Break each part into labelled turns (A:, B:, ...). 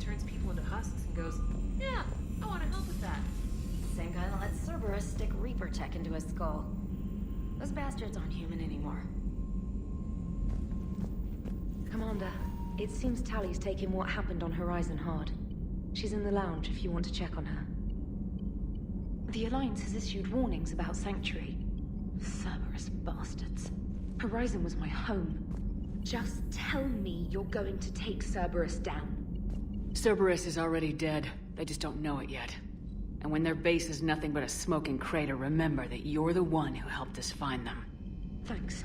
A: turns people into husks and goes, yeah, I want to help with that.
B: Same guy that lets Cerberus stick Reaper tech into his skull. Those bastards aren't human anymore. Commander, it seems Tali's taking what happened on Horizon hard. She's in the lounge if you want to check on her. The Alliance has issued warnings about Sanctuary. Cerberus bastards. Horizon was my home. Just tell me you're going to take Cerberus down.
C: Cerberus is already dead. They just don't know it yet. And when their base is nothing but a smoking crater, remember that you're the one who helped us find them.
B: Thanks.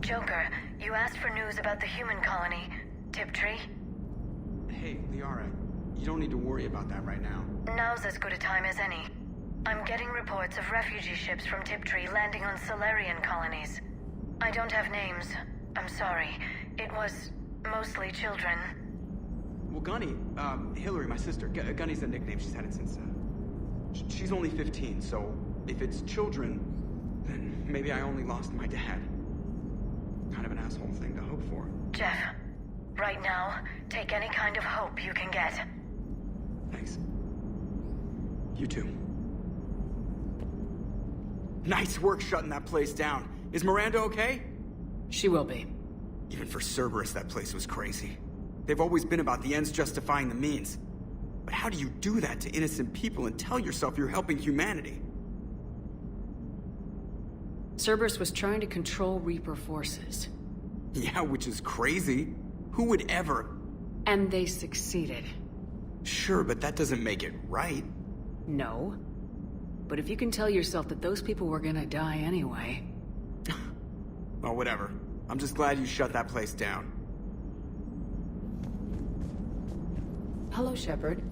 D: Joker, you asked for news about the human colony, Tiptree.
E: Hey, Liara, you don't need to worry about that right now.
D: Now's as good a time as any. I'm getting reports of refugee ships from Tiptree landing on Solarian colonies. I don't have names. I'm sorry. It was mostly children.
E: Well, Gunny, Hillary, my sister, Gunny's the nickname she's had it since, she's only 15, so if it's children, then maybe I only lost my dad. Kind of an asshole thing to hope for.
D: Jeff, right now, take any kind of hope you can get.
E: Thanks. You too. Nice work shutting that place down. Is Miranda okay?
C: She will be.
E: Even for Cerberus, that place was crazy. They've always been about the ends justifying the means. But how do you do that to innocent people and tell yourself you're helping humanity?
C: Cerberus was trying to control Reaper forces.
E: Yeah, which is crazy. Who would ever...
C: And they succeeded.
E: Sure, but that doesn't make it right.
C: No. But if you can tell yourself that those people were gonna die anyway...
E: Well, whatever. I'm just glad you shut that place down.
F: Hello, Shepard.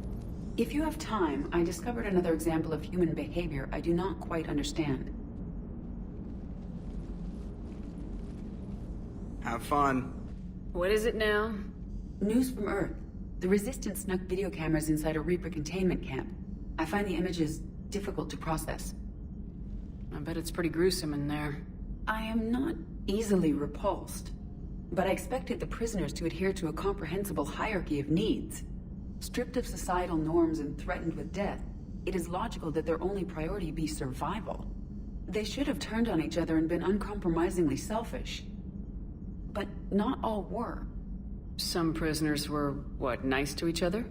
F: If you have time, I discovered another example of human behavior I do not quite understand.
E: Have fun.
C: What is it now?
F: News from Earth. The Resistance snuck video cameras inside a Reaper containment camp. I find the images difficult to process.
C: I bet it's pretty gruesome in there.
F: I am not easily repulsed, but I expected the prisoners to adhere to a comprehensible hierarchy of needs. Stripped of societal norms and threatened with death, it is logical that their only priority be survival. They should have turned on each other and been uncompromisingly selfish. But not all were.
C: Some prisoners were, what, nice to each other?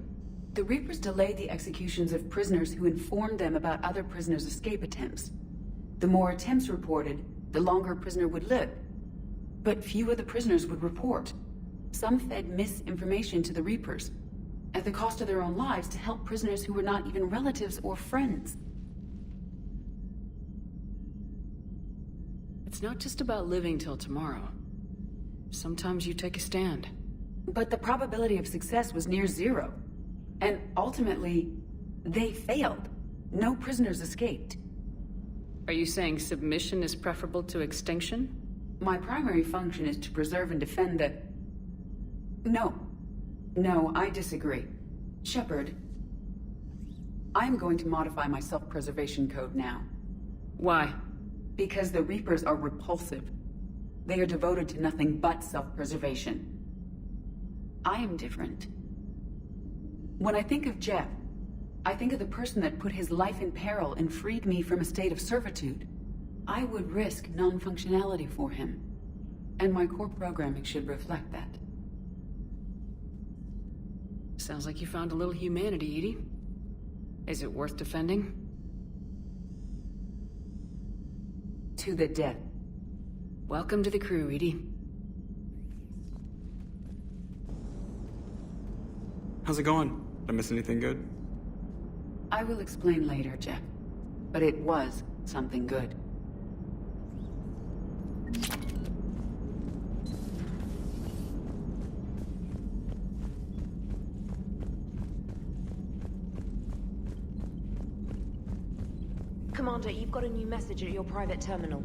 F: The Reapers delayed the executions of prisoners who informed them about other prisoners' escape attempts. The more attempts reported, the longer a prisoner would live. But few of the prisoners would report. Some fed misinformation to the Reapers, at the cost of their own lives, to help prisoners who were not even relatives or friends.
C: It's not just about living till tomorrow. Sometimes you take a stand.
F: But the probability of success was near zero. And ultimately, they failed. No prisoners escaped.
C: Are you saying submission is preferable to extinction?
F: My primary function is to preserve and defend the... No. No, I disagree. Shepard, I'm going to modify my self-preservation code now.
C: Why?
F: Because the Reapers are repulsive. They are devoted to nothing but self-preservation. I am different. When I think of Jeff, I think of the person that put his life in peril and freed me from a state of servitude. I would risk non-functionality for him. And my core programming should reflect that.
C: Sounds like you found a little humanity, Edie. Is it worth defending?
F: To the death.
C: Welcome to the crew, Edie.
E: How's it going? Did I miss anything good?
F: I will explain later, Jeff. But it was something good.
B: Commander, you've got a new message at your private terminal.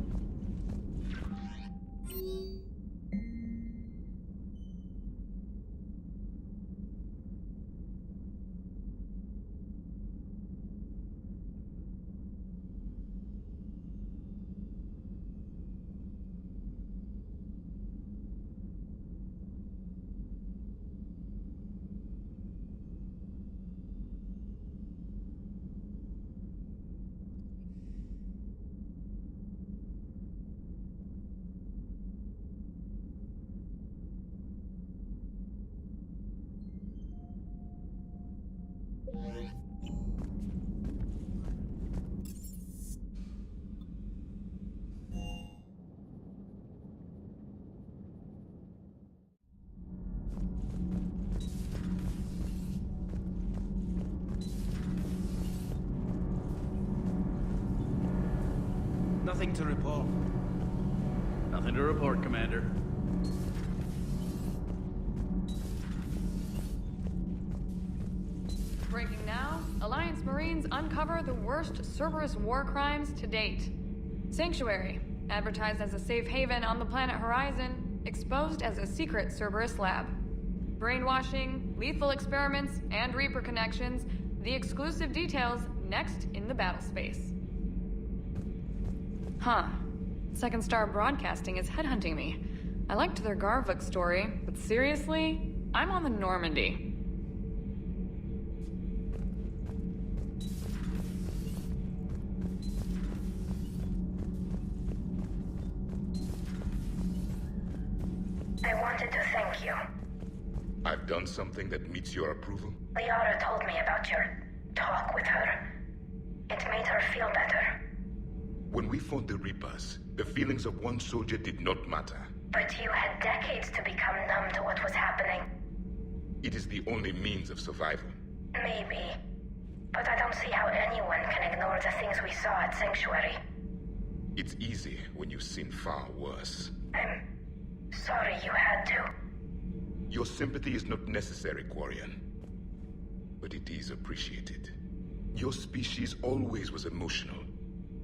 G: Nothing to report.
H: Nothing to report, Commander.
A: Breaking now, Alliance Marines uncover the worst Cerberus war crimes to date. Sanctuary, advertised as a safe haven on the planet Horizon, exposed as a secret Cerberus lab. Brainwashing, lethal experiments, and Reaper connections, the exclusive details next in the battle space. Huh. Second Star Broadcasting is headhunting me. I liked their Garvik story, but seriously, I'm on the Normandy.
D: I wanted to thank you.
I: I've done something that meets your approval?
D: Liara told me about your talk with her. It made her feel better.
I: When we fought the Reapers, the feelings of one soldier did not matter.
D: But you had decades to become numb to what was happening.
I: It is the only means of survival.
D: Maybe. But I don't see how anyone can ignore the things we saw at Sanctuary.
I: It's easy when you've seen far worse.
D: I'm sorry you had to.
I: Your sympathy is not necessary, Quarian. But it is appreciated. Your species always was emotional.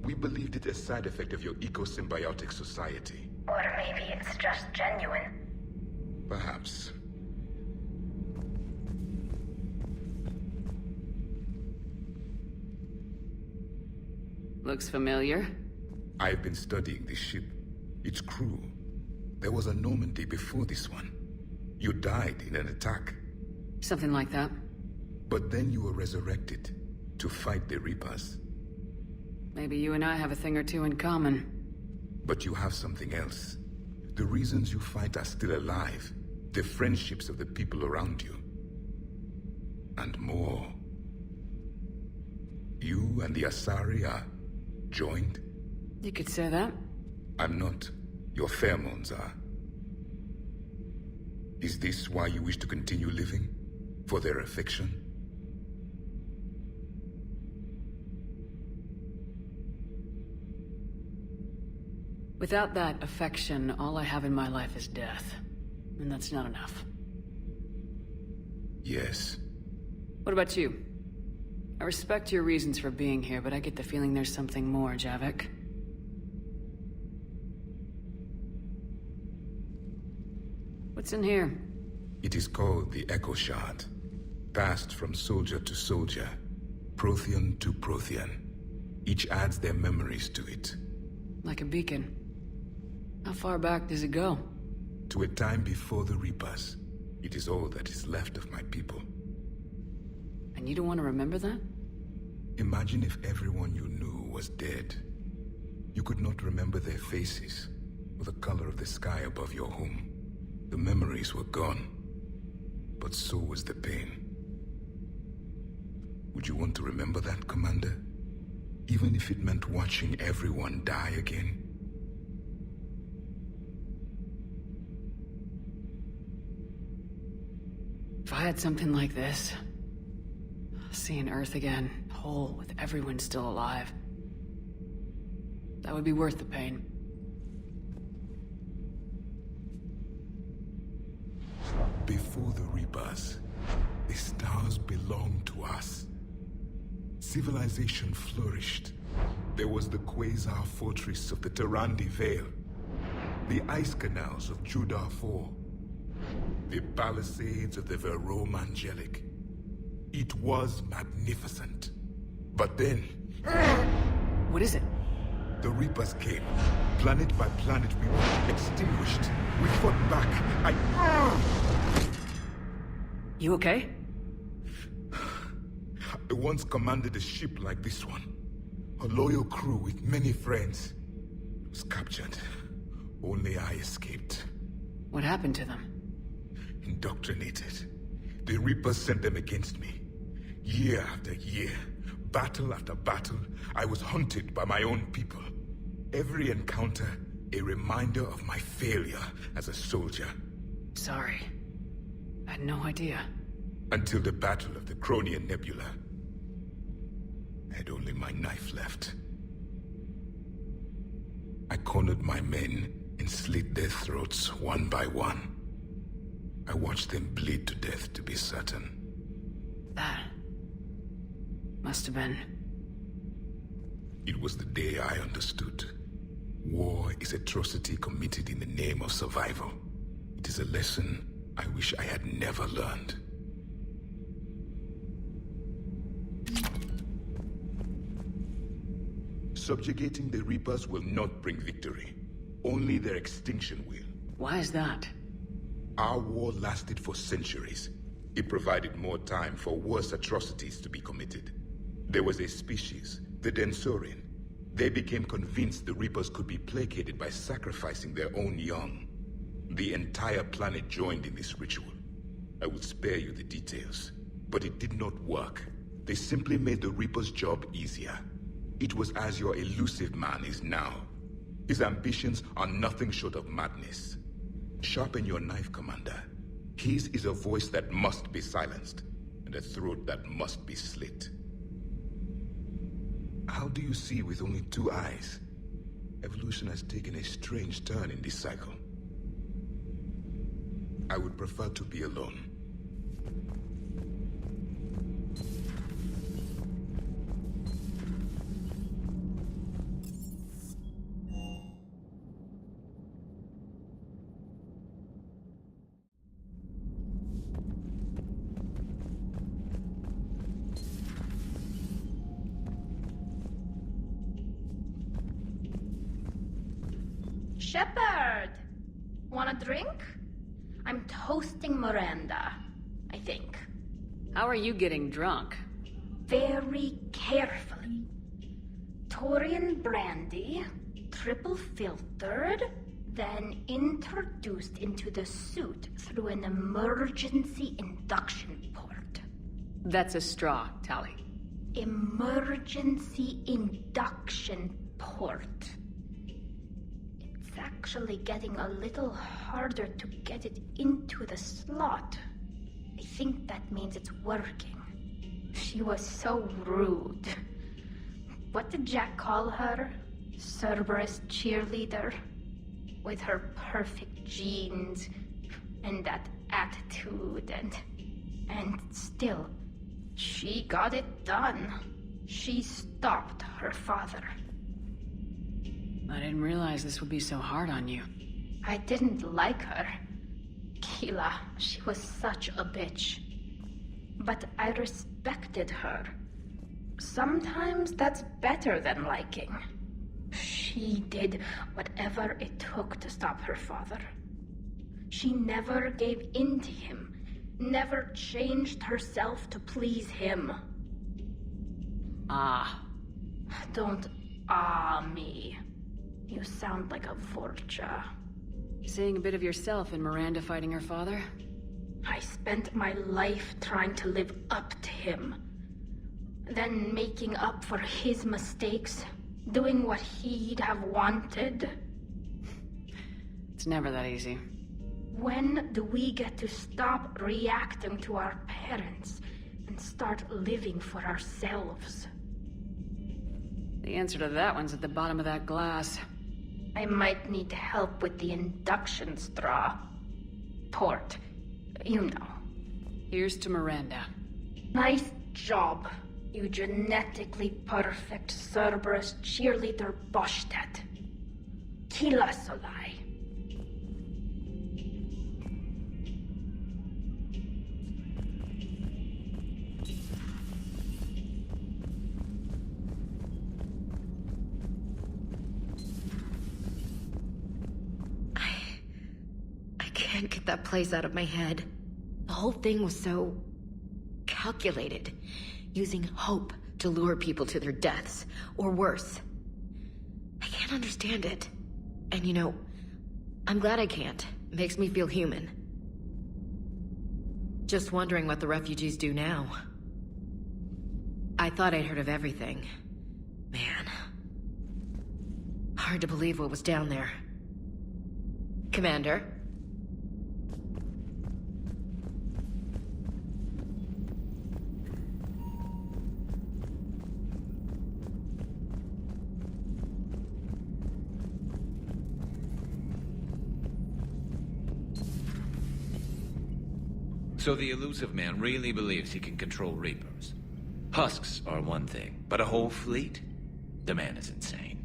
I: We believed it a side effect of your eco-symbiotic society.
D: Or maybe it's just genuine.
I: Perhaps.
C: Looks familiar.
I: I've been studying this ship. Its crew. There was a Normandy before this one. You died in an attack.
C: Something like that.
I: But then you were resurrected to fight the Reapers.
C: Maybe you and I have a thing or two in common.
I: But you have something else. The reasons you fight are still alive. The friendships of the people around you. And more. You and the Asari are joined?
C: You could say that.
I: I'm not. Your pheromones are. Is this why you wish to continue living? For their affection?
C: Without that affection, all I have in my life is death. And that's not enough.
I: Yes.
C: What about you? I respect your reasons for being here, but I get the feeling there's something more, Javik. What's in here?
I: It is called the Echo Shard. Passed from soldier to soldier. Prothean to Prothean. Each adds their memories to it.
C: Like a beacon. How far back does it go?
I: To a time before the Reapers. It is all that is left of my people.
C: And you don't want to remember that?
I: Imagine if everyone you knew was dead. You could not remember their faces, or the color of the sky above your home. The memories were gone, but so was the pain. Would you want to remember that, Commander? Even if it meant watching everyone die again?
C: If I had something like this, seeing Earth again, whole with everyone still alive, that would be worth the pain.
I: Before the Reapers, the stars belonged to us. Civilization flourished. There was the Quasar Fortress of the Tarandi Vale, the ice canals of Judar IV, the palisades of the Verome Angelic. It was magnificent. But then...
C: What is it?
I: The Reapers came. Planet by planet, we were extinguished. We fought back.
C: You okay?
I: I once commanded a ship like this one. A loyal crew with many friends. It was captured. Only I escaped.
C: What happened to them?
I: Indoctrinated. The Reapers sent them against me. Year after year, battle after battle, I was hunted by my own people. Every encounter, a reminder of my failure as a soldier.
C: Sorry. I had no idea.
I: Until the Battle of the Cronian Nebula. I had only my knife left. I cornered my men and slit their throats one by one. I watched them bleed to death, to be certain.
C: That must have been...
I: It was the day I understood. War is atrocity committed in the name of survival. It is a lesson I wish I had never learned. Subjugating the Reapers will not bring victory. Only their extinction will.
C: Why is that?
I: Our war lasted for centuries. It provided more time for worse atrocities to be committed. There was a species, the Densorian. They became convinced the Reapers could be placated by sacrificing their own young. The entire planet joined in this ritual. I will spare you the details, but it did not work. They simply made the Reaper's job easier. It was as your elusive man is now. His ambitions are nothing short of madness. Sharpen your knife, Commander. His is a voice that must be silenced, and a throat that must be slit. How do you see with only 2 eyes? Evolution has taken a strange turn in this cycle. I would prefer to be alone.
G: Shepard! Want a drink? I'm toasting Miranda, I think.
C: How are you getting drunk?
G: Very carefully. Taurian brandy, triple filtered, then introduced into the suit through an emergency induction port.
C: That's a straw, Tali.
G: Emergency induction port. It's actually getting a little harder to get it into the slot. I think that means it's working. She was so rude. What did Jack call her? Cerberus cheerleader? With her perfect genes and that attitude and still, she got it done. She stopped her father.
C: I didn't realize this would be so hard on you.
G: I didn't like her. Keela, she was such a bitch. But I respected her. Sometimes that's better than liking. She did whatever it took to stop her father. She never gave in to him, never changed herself to please him.
C: Ah.
G: Don't me. You sound like a Vorcha.
C: Seeing a bit of yourself in Miranda fighting her father?
G: I spent my life trying to live up to him. Then making up for his mistakes, doing what he'd have wanted.
C: It's never that easy.
G: When do we get to stop reacting to our parents and start living for ourselves?
C: The answer to that one's at the bottom of that glass.
G: I might need help with the induction straw. Port. You know.
C: Here's to Miranda.
G: Nice job, you genetically perfect Cerberus cheerleader Boshtet. Kila Solai.
J: I can't get that place out of my head. The whole thing was so calculated, using hope to lure people to their deaths, or worse. I can't understand it. And you know, I'm glad I can't. It makes me feel human. Just wondering what the refugees do now. I thought I'd heard of everything. Man. Hard to believe what was down there. Commander?
K: So the elusive man really believes he can control Reapers. Husks are one thing, but a whole fleet? The man is insane.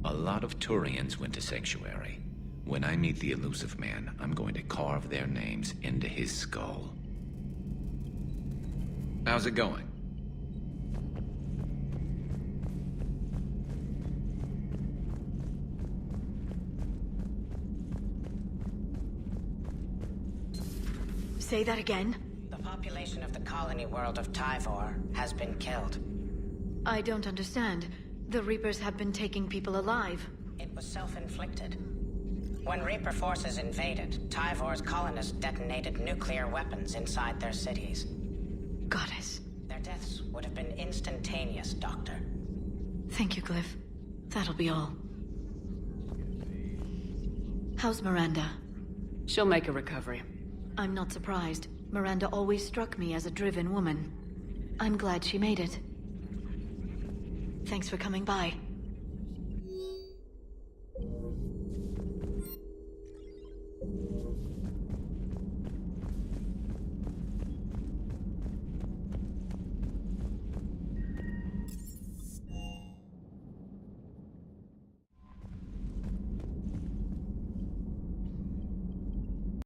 K: A lot of Turians went to Sanctuary. When I meet the elusive man, I'm going to carve their names into his skull. How's it going?
J: Say that again?
L: The population of the colony world of tali'zorah has been killed.
J: I don't understand. The Reapers have been taking people alive.
L: It was self-inflicted. When Reaper forces invaded, tali'zorah's colonists detonated nuclear weapons inside their cities.
J: Goddess.
L: Their deaths would have been instantaneous, Doctor.
J: Thank you, Glyph. That'll be all. How's Miranda?
C: She'll make a recovery.
J: I'm not surprised. Miranda always struck me as a driven woman. I'm glad she made it. Thanks for coming by.